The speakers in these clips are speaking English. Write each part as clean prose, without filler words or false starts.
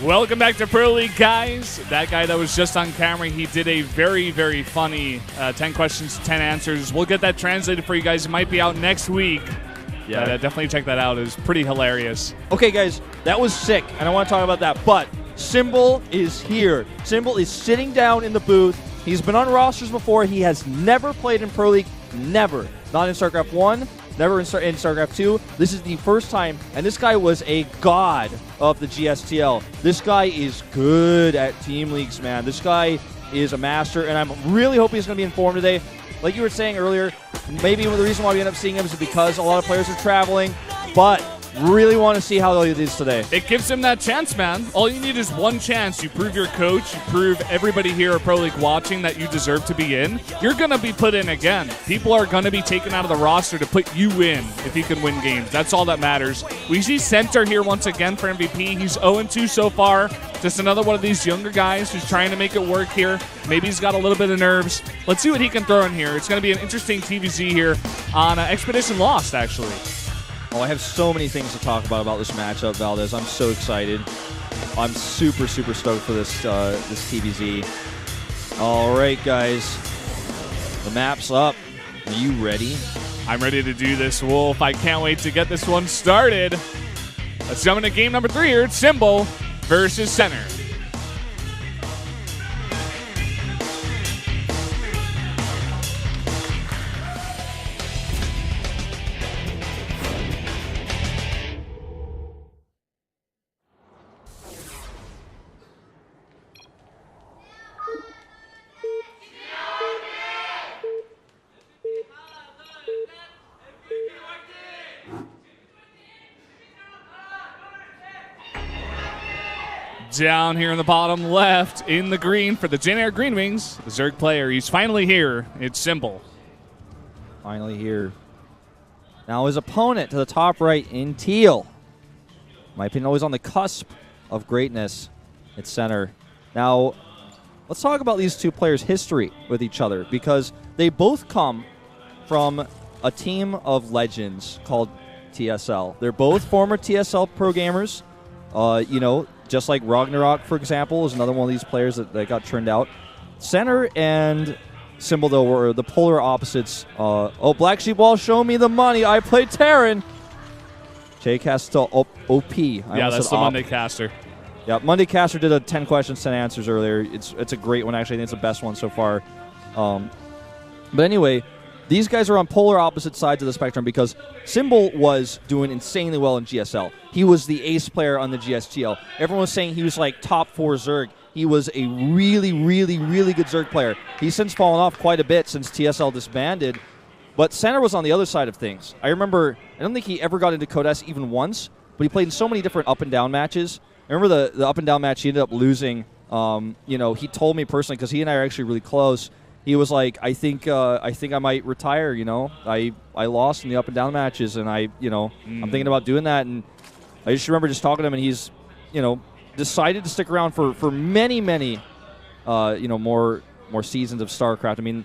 Welcome back to Pro League, guys. That guy that was just on camera, he did a very, very funny 10 questions, 10 answers. We'll get that translated for you guys. It might be out next week. Yeah, but, definitely check that out. It was pretty hilarious. Okay, guys, that was sick, and I want to talk about that. But Symbol is here. Symbol is sitting down in the booth. He's been on rosters before. He has never played in Pro League. Never. Not in StarCraft 1. Never in StarCraft 2. This is the first time, and this guy was a god of the GSTL. This guy is good at team leagues, man. This guy is a master, and I'm really hoping he's going to be informed today. Like you were saying earlier, maybe the reason why we end up seeing him is because a lot of players are traveling, but really want to see how he is today. It gives him that chance, man. All you need is one chance. You prove your coach, you prove everybody here at Pro League watching that you deserve to be in. You're going to be put in again. People are going to be taken out of the roster to put you in if you can win games. That's all that matters. We see Center here once again for MVP. He's 0-2 so far. Just another one of these younger guys who's trying to make it work here. Maybe he's got a little bit of nerves. Let's see what he can throw in here. It's going to be an interesting TVZ here on Expedition Lost, actually. Oh, I have so many things to talk about this matchup, Valdez. I'm so excited. I'm super, super stoked for this this TVZ. All right, guys. The map's up. Are you ready? I'm ready to do this, Wolf. I can't wait to get this one started. Let's jump into game number 3 here. It's Symbol versus Center. Down here in the bottom left, in the green for the Jin Air Green Wings, the Zerg player. He's finally here. It's Symbol. Finally here. Now his opponent to the top right in teal. My opinion, always on the cusp of greatness. It's Center. Now, let's talk about these two players' history with each other, because they both come from a team of legends called TSL. They're both former TSL pro gamers. You know, just like Ragnarok, for example, is another one of these players that got turned out. Center and Symbol, though, were the polar opposites. Oh, Black Sheep Wall, show me the money. I play Terran. J-Cast still OP. Yeah, that's the Monday Caster. Yeah, Monday Caster did a 10 questions, 10 answers earlier. It's a great one, actually. I think it's the best one so far. But anyway, these guys are on polar opposite sides of the spectrum because Symbol was doing insanely well in GSL. He was the ace player on the GSTL. Everyone was saying he was like top 4 Zerg. He was a really, really, really good Zerg player. He's since fallen off quite a bit since TSL disbanded. But Center was on the other side of things. I remember, I don't think he ever got into Code S even once, but he played in so many different up and down matches. I remember the up and down match he ended up losing. You know, he told me personally, because he and I are actually really close, he was like, I think I might retire, you know. I lost in the up and down matches, and I'm thinking about doing that. And I just remember just talking to him, and he's, decided to stick around for many, many, more seasons of StarCraft. I mean,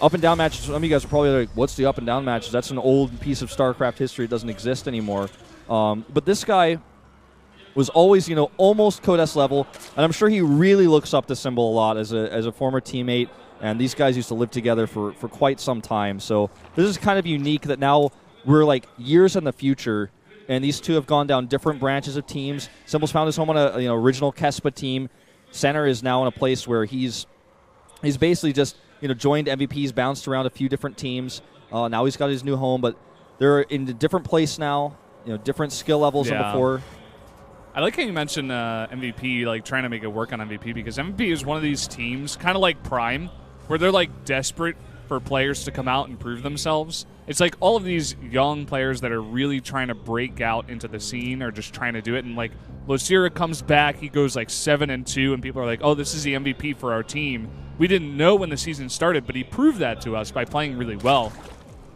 up and down matches, some of you guys are probably like, what's the up and down matches? That's an old piece of StarCraft history. It doesn't exist anymore. But this guy was always, almost Code S level, and I'm sure he really looks up to Symbol a lot as a former teammate. And these guys used to live together for quite some time. So this is kind of unique that now we're like years in the future, and these two have gone down different branches of teams. Symbol's found his home on a original Kespa team. Center is now in a place where he's basically just joined MVPs, bounced around a few different teams. Now he's got his new home, but they're in a different place now. Different skill levels than before. I like how you mentioned MVP, like trying to make it work on MVP, because MVP is one of these teams, kind of like Prime, where they're like desperate for players to come out and prove themselves. It's like all of these young players that are really trying to break out into the scene or just trying to do it. And like Losira comes back, he goes like 7-2, and people are like, oh, this is the MVP for our team. We didn't know when the season started, but he proved that to us by playing really well.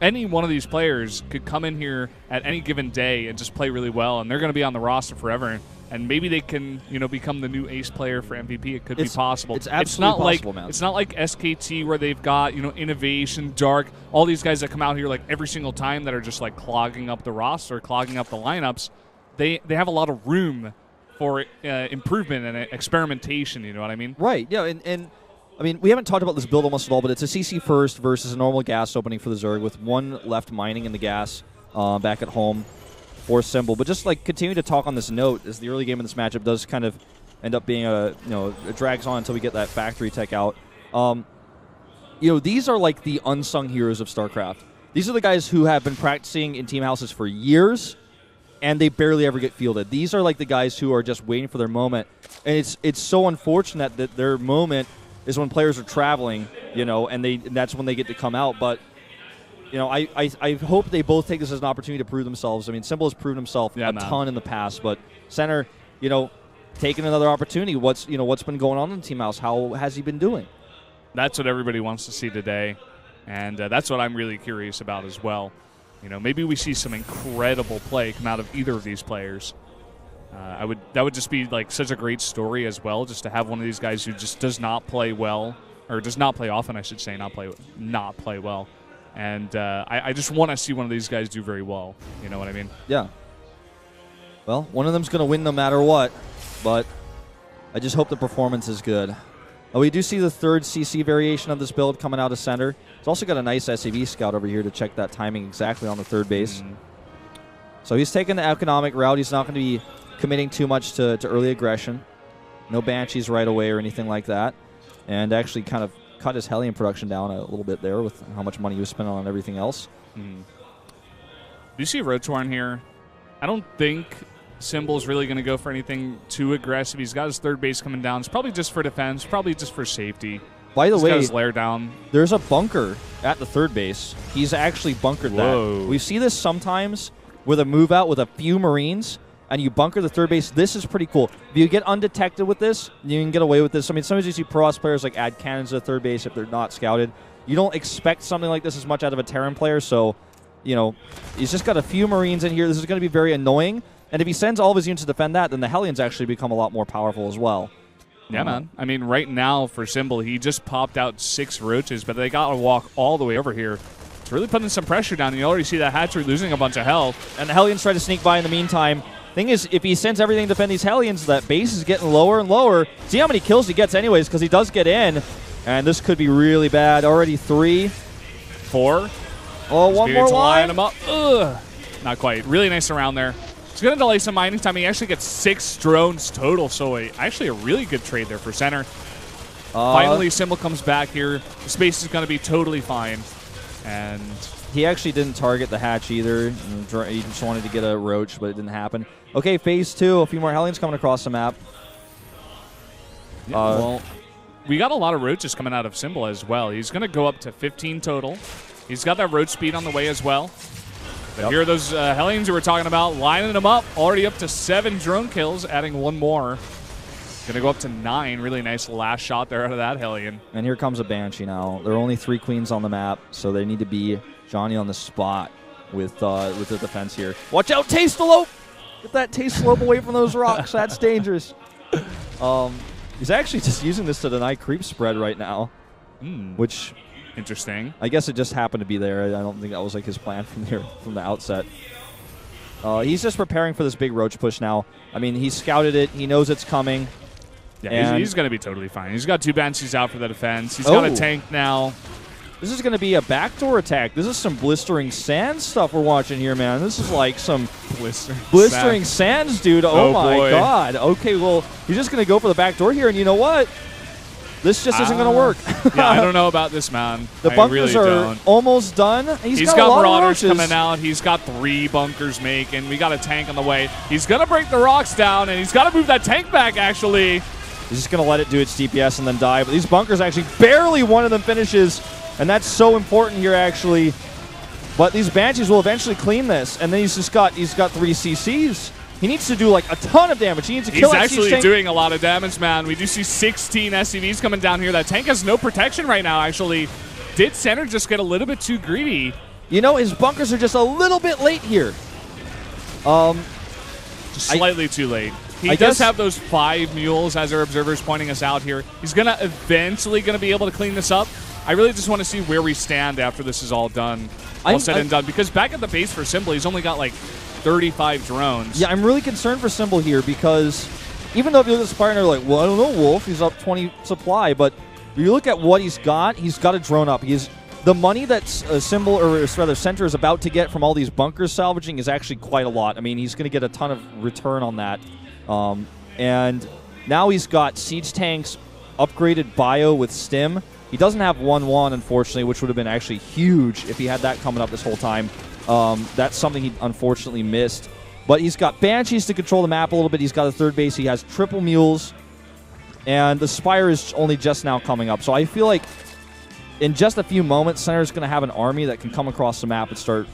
Any one of these players could come in here at any given day and just play really well, and they're going to be on the roster forever. And maybe they can, become the new ace player for MVP. It could be possible. It's absolutely possible, man. It's not like SKT where they've got, Innovation, Dark, all these guys that come out here like every single time that are just like clogging up the roster, clogging up the lineups. They have a lot of room for improvement and experimentation. You know what I mean? Right. Yeah. And I mean, we haven't talked about this build almost at all, but it's a CC first versus a normal gas opening for the Zerg with one left mining in the gas back at home for Symbol. But just like continue to talk on this note, as the early game of this matchup does kind of end up being it drags on until we get that factory tech out. These are like the unsung heroes of StarCraft. These are the guys who have been practicing in team houses for years, and they barely ever get fielded. These are like the guys who are just waiting for their moment, and it's so unfortunate that their moment is when players are traveling, and that's when they get to come out. But I hope they both take this as an opportunity to prove themselves. I mean, Symbol has proven himself a ton in the past, but Center, taking another opportunity. What's been going on in the team house? How has he been doing? That's what everybody wants to see today, and that's what I'm really curious about as well. Maybe we see some incredible play come out of either of these players. That would just be like such a great story as well, just to have one of these guys who just does not play well, or does not play often, I should say, not play well. And I just want to see one of these guys do very well. You know what I mean? Yeah. Well, one of them's going to win no matter what, but I just hope the performance is good. We do see the third CC variation of this build coming out of Center. It's also got a nice SAV scout over here to check that timing exactly on the third base. So he's taking the economic route. He's not going to be committing too much to early aggression. No Banshees right away or anything like that. And actually kind of cut his Hellion production down a little bit there with how much money he was spending on everything else. Do you see Rotorn here? I don't think Symbol's really going to go for anything too aggressive. He's got his third base coming down. It's probably just for defense, probably just for safety. By the way, got his lair down. There's a bunker at the third base. He's actually bunkered that. We see this sometimes with a move out with a few Marines, and you bunker the third base. This is pretty cool. If you get undetected with this, you can get away with this. I mean, sometimes you see Pro players like add cannons to the third base if they're not scouted. You don't expect something like this as much out of a Terran player, so, he's just got a few Marines in here. This is going to be very annoying. And if he sends all of his units to defend that, then the Hellions actually become a lot more powerful as well. Yeah, man. I mean, right now for Symbol, he just popped out 6 roaches, but they got to walk all the way over here. It's really putting some pressure down. You already see that hatchery losing a bunch of health. And the Hellions try to sneak by in the meantime. Thing is, if he sends everything to defend these Hellions, that base is getting lower and lower. See how many kills he gets anyways, because he does get in. And this could be really bad. Already 3. 4. Oh, one more line. Line him up. Ugh. Not quite. Really nice around there. He's going to delay some mining time. He actually gets 6 drones total, so actually a really good trade there for Center. Finally, Symbol comes back here. The space is going to be totally fine. And he actually didn't target the hatch either. He just wanted to get a roach, but it didn't happen. Okay, phase 2. A few more Hellions coming across the map. Yeah, well, we got a lot of roaches coming out of Symbol as well. He's going to go up to 15 total. He's got that roach speed on the way as well. But here are those Hellions we were talking about, lining them up. Already up to 7 drone kills, adding 1 more. Going to go up to 9. Really nice last shot there out of that Hellion. And here comes a Banshee now. There are only 3 queens on the map, so they need to be Johnny on the spot with the defense here. Watch out, Taste-Elope! Get that Taste-Elope away from those rocks. That's dangerous. He's actually just using this to deny creep spread right now, which... Interesting. I guess it just happened to be there. I don't think that was like his plan from the outset. He's just preparing for this big roach push now. I mean, he scouted it. He knows it's coming. Yeah, he's going to be totally fine. He's got 2 Banshees out for the defense. He's got a tank now. This is going to be a backdoor attack. This is some blistering sand stuff we're watching here, man. This is like some blistering sands, dude. Oh my God. Okay, well, he's just going to go for the backdoor here, and you know what? This just isn't going to work. Yeah, I don't know about this, man. The bunkers are almost done. He's got Marauders coming out. He's got 3 bunkers making. We got a tank on the way. He's going to break the rocks down, and he's got to move that tank back, actually. He's just going to let it do its DPS and then die. But these bunkers actually, barely one of them finishes, and that's so important here, actually. But these Banshees will eventually clean this, and then he's got 3 CCs. He needs to do like a ton of damage. He needs to kill that He's actually doing a lot of damage, man. We do see 16 SCVs coming down here. That tank has no protection right now, actually. Did Center just get a little bit too greedy? His bunkers are just a little bit late here. Just slightly too late. He does have those 5 mules, as our observer's pointing us out here. He's eventually going to be able to clean this up. I really just want to see where we stand after this is all done, all said and done. Because back at the base for Symbol, he's only got like 35 drones. Yeah, I'm really concerned for Symbol here because even though if you look at Spire and they're like, well, I don't know, Wolf, he's up 20 supply, but if you look at what he's got a drone up. The money that Symbol, or rather Center, is about to get from all these bunkers salvaging is actually quite a lot. I mean, he's going to get a ton of return on that. And now he's got Siege Tanks, upgraded bio with Stim. He doesn't have 1-1, unfortunately, which would have been actually huge if he had that coming up this whole time. That's something he unfortunately missed. But he's got Banshees to control the map a little bit. He's got a third base. He has triple Mules. And the Spire is only just now coming up. So I feel like in just a few moments, Center's going to have an army that can come across the map and start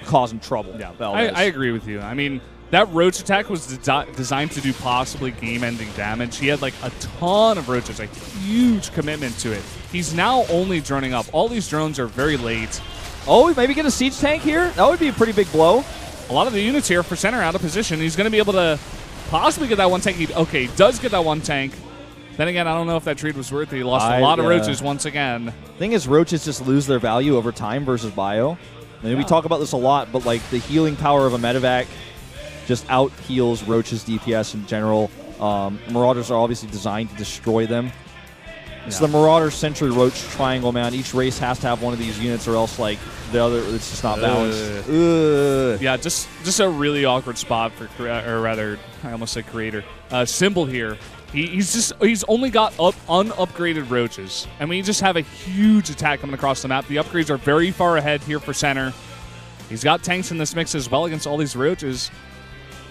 causing trouble. Yeah, I agree with you. I mean, that Roach attack was designed to do possibly game-ending damage. He had like a ton of Roaches, a huge commitment to it. He's now only droning up. All these drones are very late. Oh, maybe get a Siege Tank here? That would be a pretty big blow. A lot of the units here for Center out of position. He's going to be able to possibly get that one tank. He does get that one tank. Then again, I don't know if that trade was worth it. He lost a lot of Roaches once again. Thing is, Roaches just lose their value over time versus Bio. And we talk about this a lot, but like the healing power of a Medevac just out heals Roach's DPS in general. Marauders are obviously designed to destroy them. It's the Marauder Sentry Roach triangle, man. Each race has to have one of these units, or else like the other, it's just not balanced. Yeah, just a really awkward spot for, or rather, I almost said Creator. Symbol here. He's only got unupgraded Roaches, and we just have a huge attack coming across the map. The upgrades are very far ahead here for Center. He's got tanks in this mix as well against all these Roaches.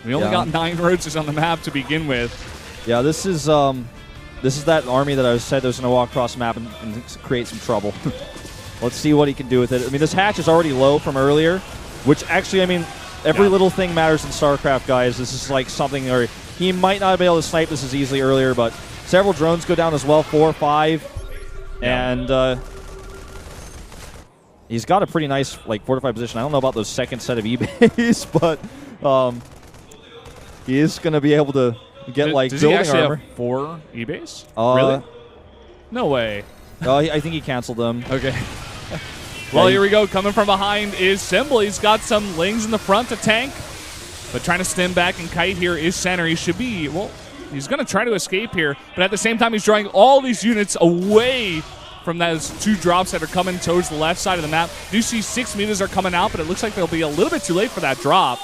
We only got 9 Roaches on the map to begin with. Yeah, this is that army that I said was going to walk across the map and create some trouble. Let's see what he can do with it. I mean, this hatch is already low from earlier, which actually, I mean, every little thing matters in StarCraft, guys. This is like something where he might not be able to snipe this as easily earlier, but several drones go down as well, 4, 5, and he's got a pretty nice like fortified position. I don't know about those second set of eBays, but he is going to be able to get like does building he actually armor. Have 4 eBays? Really? No way. I think he canceled them. Okay. Well, here we go. Coming from behind is Symbol. He's got some Lings in the front to tank, but trying to stem back and kite here is Center. He should be, well, he's going to try to escape here, but at the same time, he's drawing all these units away from those 2 drops that are coming towards the left side of the map. You see 6 meters are coming out, but it looks like they'll be a little bit too late for that drop.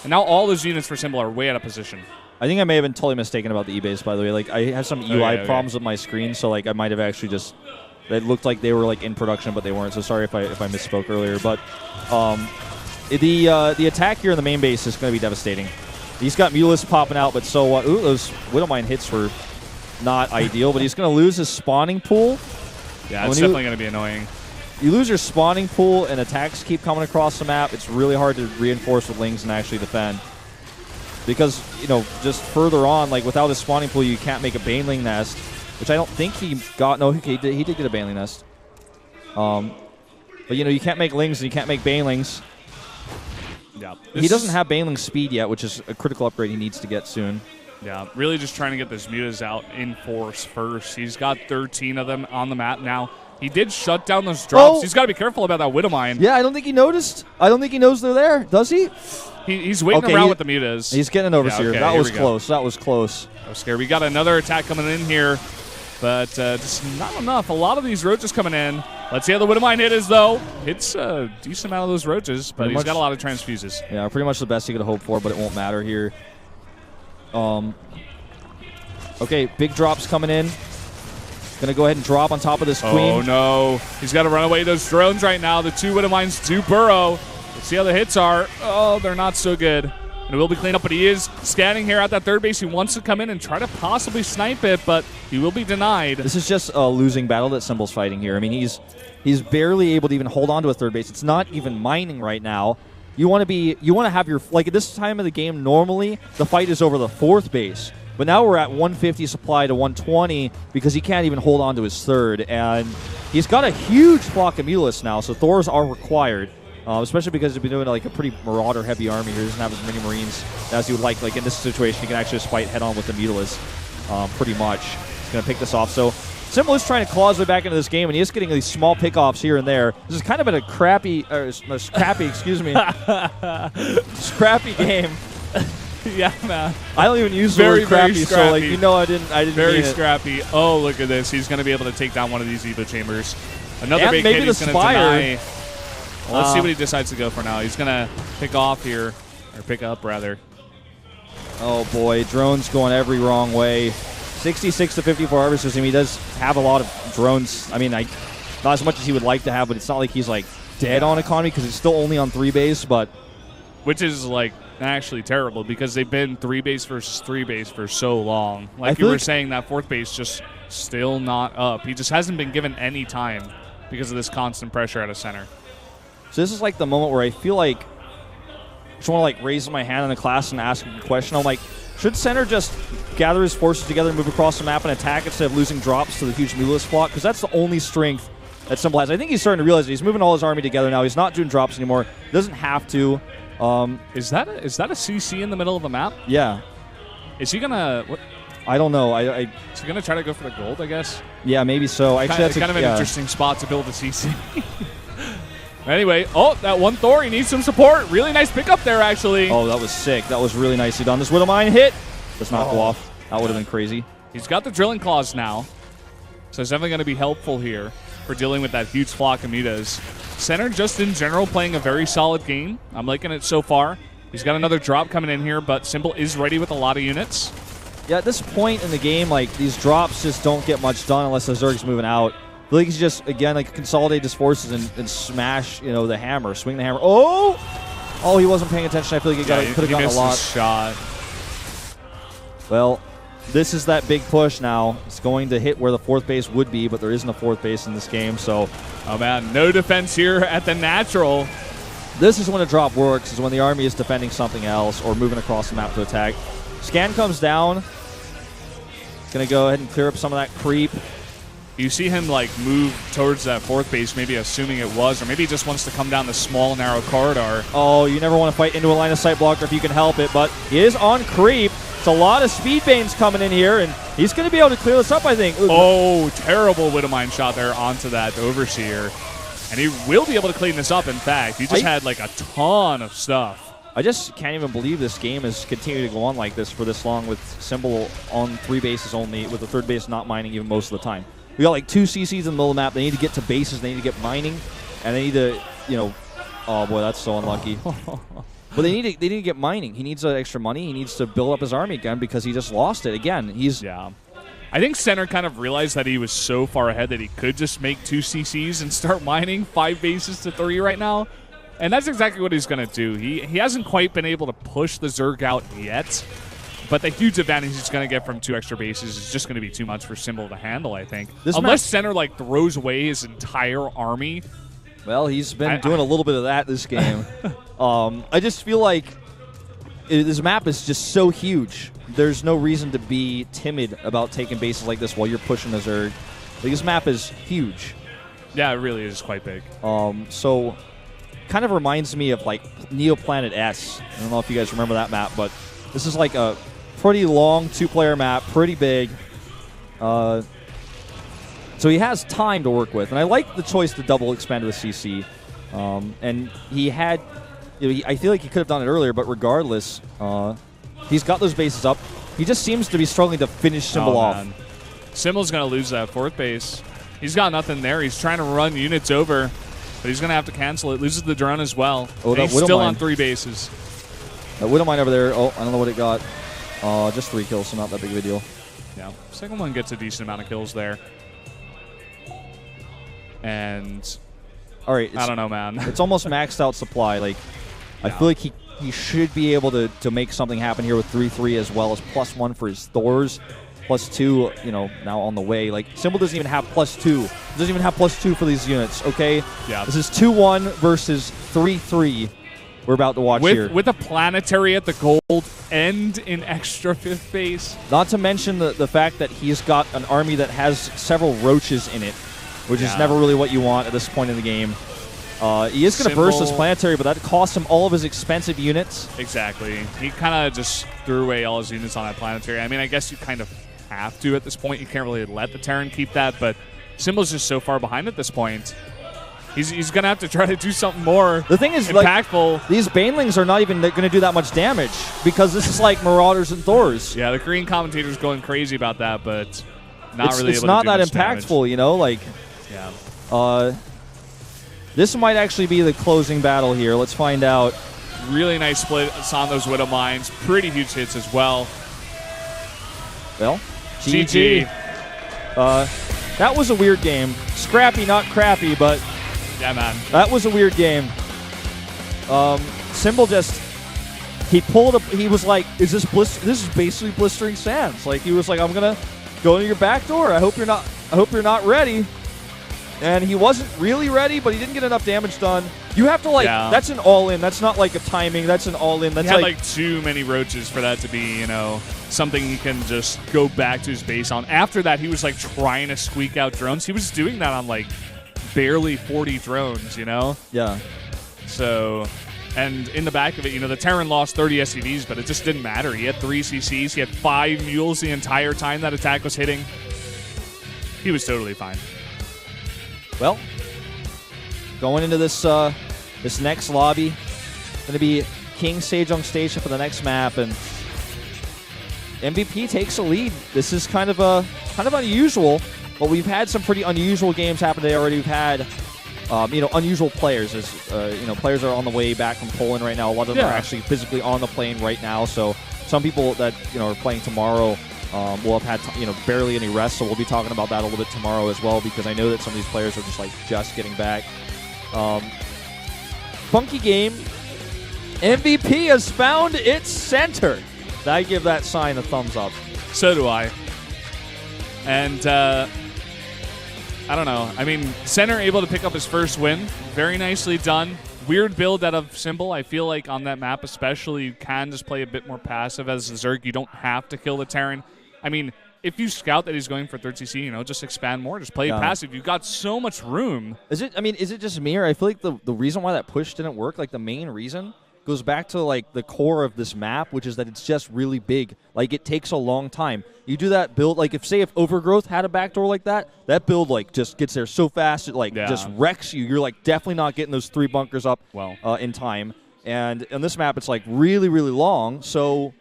And now all those units for Symbol are way out of position. I think I may have been totally mistaken about the eBays, by the way. Like, I had some UI problems with my screen, so like I might have actually just, it looked like they were like in production, but they weren't. So sorry if I misspoke earlier. But the attack here in the main base is going to be devastating. He's got Mulus popping out, but so what? Ooh, those Widowmine hits were not ideal, but he's going to lose his spawning pool. Yeah, it's definitely going to be annoying. You lose your spawning pool and attacks keep coming across the map. It's really hard to reinforce with Lings and actually defend. Because, you know, just further on, like without a spawning pool, you can't make a Baneling nest, which I don't think he got. No, he did get a Baneling nest. But, you know, you can't make Lings and you can't make Banelings. Yeah. He doesn't have Baneling speed yet, which is a critical upgrade he needs to get soon. Yeah, really just trying to get those mutas out in force first. He's got 13 of them on the map now. He did shut down those drops. Oh. He's got to be careful about that Widowmine. Yeah, I don't think he noticed. I don't think he knows they're there. Does he? He's waiting around with the mutas. He's getting an overseer. Yeah, okay, that was close. That was close. I was scared. We got another attack coming in here, but just not enough. A lot of these Roaches coming in. Let's see how the Widowmine hit is, though. It's a decent amount of those Roaches, but he's got a lot of transfuses. Yeah, pretty much the best he could hope for, but it won't matter here. Okay, big drops coming in. Gonna go ahead and drop on top of this queen. Oh no, he's got to run away those drones right now. The 2 Widowmines do burrow. Let's see how the hits are. Oh, they're not so good. And it will be cleaned up, but he is scanning here at that third base. He wants to come in and try to possibly snipe it, but he will be denied. This is just a losing battle that Symbol's fighting here. I mean, he's barely able to even hold on to a third base. It's not even mining right now. You want to have your, like at this time of the game, normally the fight is over the 4th base. But now we're at 150 supply to 120 because he can't even hold on to his third. And he's got a huge flock of Mulus now, so Thors are required. Especially because he's been doing like a pretty Marauder-heavy army here. He doesn't have as many Marines as he would like. Like in this situation, he can actually just fight head-on with the Mulus, pretty much. He's going to pick this off. So Symbol is trying to claw his way back into this game, and he is getting these small pickoffs here and there. This is kind of a scrappy, excuse me, scrappy game. Yeah, man. I don't even use the word crappy, so like I didn't very mean scrappy. Oh, look at this. He's going to be able to take down one of these Evo chambers. Another and big maybe hit. the He's going to Spire. deny. Well, let's see what he decides to go for now. He's going to pick off here, or pick up rather. Oh boy, drones going every wrong way. 66 to 54 harvesters. I mean, he does have a lot of drones. I mean, not as much as he would like to have, but it's not like he's like dead on economy because he's still only on 3 base. But which is like actually terrible because they've been 3 base versus 3 base for so long. Like you were saying, that 4th base just still not up. He just hasn't been given any time because of this constant pressure at a center. So this is like the moment where I feel like I just want to like raise my hand in the class and ask a question. I'm like, should center just gather his forces together and move across the map and attack instead of losing drops to the huge Mulus block? Because that's the only strength that Symbol has. I think he's starting to realize that he's moving all his army together now. He's not doing drops anymore. He doesn't have to. Is that a CC in the middle of the map? Yeah. Is he gonna? What? I don't know. Is he gonna try to go for the gold? I guess. Yeah, maybe so. Actually, that's kind of an interesting spot to build a CC. Anyway, that one Thor, he needs some support. Really nice pickup there, actually. Oh, that was sick. That was really nicely done. This Widowmine hit does not go off. That would have been crazy. He's got the drilling claws now, so it's definitely going to be helpful here for dealing with that huge flock of mutas. Center, just in general, playing a very solid game. I'm liking it so far. He's got another drop coming in here, but Symbol is ready with a lot of units. Yeah, at this point in the game, like, these drops just don't get much done unless the Zerg's moving out. I feel like he's just, again, like, consolidate his forces and smash, the hammer, swing the hammer. Oh, he wasn't paying attention. I feel like he could have gotten a lot. Shot. Well, this is that big push now. It's going to hit where the 4th base would be, but there isn't a 4th base in this game, so. Oh, man, no defense here at the natural. This is when a drop works, is when the army is defending something else or moving across the map to attack. Scan comes down. He's going to go ahead and clear up some of that creep. You see him like move towards that 4th base, maybe assuming it was, or maybe he just wants to come down the small, narrow corridor. Oh, you never want to fight into a line of sight blocker if you can help it, but he is on creep. It's a lot of speed banes coming in here, and he's going to be able to clear this up, I think. Oh, terrible Widowmine shot there onto that Overseer. And he will be able to clean this up, in fact. He just had like a ton of stuff. I just can't even believe this game has continued to go on like this for this long with Symbol on 3 bases only, with the 3rd base not mining even most of the time. We got like 2 CCs in the middle of the map. They need to get to bases. They need to get mining, and they need to, oh boy, that's so unlucky. But they need to get mining. He needs extra money. He needs to build up his army again because he just lost it again. Yeah. I think Center kind of realized that he was so far ahead that he could just make 2 CCs and start mining 5 bases to 3 right now. And that's exactly what he's going to do. He hasn't quite been able to push the Zerg out yet. But the huge advantage he's going to get from 2 extra bases is just going to be too much for Symbol to handle, I think. Unless Center like throws away his entire army. Well, he's been doing a little bit of that this game. I just feel like this map is just so huge. There's no reason to be timid about taking bases like this while you're pushing the Zerg. Like, this map is huge. Yeah, it really is quite big. So kind of reminds me of like Neoplanet S. I don't know if you guys remember that map, but this is like a pretty long 2-player map, pretty big. So he has time to work with, and I like the choice to double expand with CC. And he had, I feel like he could have done it earlier, but regardless, he's got those bases up. He just seems to be struggling to finish Symbol off. Man. Symbol's going to lose that 4th base. He's got nothing there. He's trying to run units over, but he's going to have to cancel it. Loses the drone as well. Oh, he's still on 3 bases. That Widowmine over there. Oh, I don't know what it got. Just 3 kills, so not that big of a deal. Yeah, second one gets a decent amount of kills there. And all right, I don't know, man. It's almost maxed out supply. Like, yeah. I feel like he should be able to make something happen here with 3/3 as well as +1 for his Thors, +2, now on the way. Like, Symbol doesn't even have +2. He doesn't even have +2 for these units. Okay. Yeah. This is 2-1 versus 3-3. We're about to watch here. With a planetary at the gold and an extra 5th base. Not to mention the fact that he's got an army that has several roaches in it, which is never really what you want at this point in the game. He is going to burst this planetary, but that costs him all of his expensive units. Exactly. He kind of just threw away all his units on that planetary. I mean, I guess you kind of have to at this point. You can't really let the Terran keep that, but Symbol's just so far behind at this point. He's going to have to try to do something more The thing is, impactful. like, these Banelings are not even going to do that much damage because this is like Marauders and Thors. Yeah, the Korean commentator's going crazy about that, but not really able to do much damage. It's not that impactful, you know? Like, yeah. This might actually be the closing battle here. Let's find out. Really nice split on those Widow Mines. Pretty huge hits as well. Well, GG. That was a weird game. Scrappy, not crappy, but Yeah, man. that was a weird game. Symbol just, he pulled up, he was like, this is basically Blistering Sands. Like, he was like, I'm going to go into your back door. I hope you're not ready. And he wasn't really ready, but he didn't get enough damage done. You have to, like, that's an all-in. That's not, like, a timing. That's an all-in. That's he had, like, too many roaches for that to be, you know, something he can just go back to his base on. After that, he was, like, trying to squeak out drones. He was doing that on, like, barely 40 drones, you know? Yeah. So, and in the back of it, you know, the Terran lost 30 SCVs, but it just didn't matter. He had 3 CCs. He had 5 mules the entire time that attack was hitting. He was totally fine. Well, going into this this next lobby, going to be King Sejong Station for the next map, and MVP takes a lead. This is kind of unusual, but we've had some pretty unusual games happen today already. We've had you know, unusual players. As you know, players are on the way back from Poland right now. A lot of them are actually physically on the plane right now. So some people that, you know, are playing tomorrow will have had, you know, barely any rest, so we'll be talking about that a little bit tomorrow as well, because I know that some of these players are just getting back. Funky game. MVP has found its center. I give that sign a thumbs up. So do I. And I don't know. I mean, Center able to pick up his first win. Very nicely done. Weird build out of Symbol. I feel like on that map especially, you can just play a bit more passive as a Zerg. You don't have to kill the Terran. I mean, if you scout that he's going for 3rd CC, you know, just expand more. Just play passive. You've got so much room. Is it just me, or I feel like the reason why that push didn't work, like the main reason, goes back to like the core of this map, which is that it's just really big. Like, it takes a long time. You do that build, like if Overgrowth had a backdoor like that build like just gets there so fast, it like just wrecks you. You're like definitely not getting those 3 bunkers up in time. And on this map, it's like really, really long, so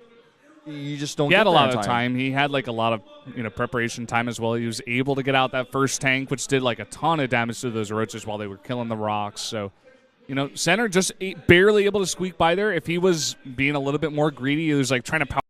you just don't. He had a lot of time. He had like a lot of, you know, preparation time as well. He was able to get out that first tank, which did like a ton of damage to those roaches while they were killing the rocks. So, you know, Center just barely able to squeak by there. If he was being a little bit more greedy, he was like trying to power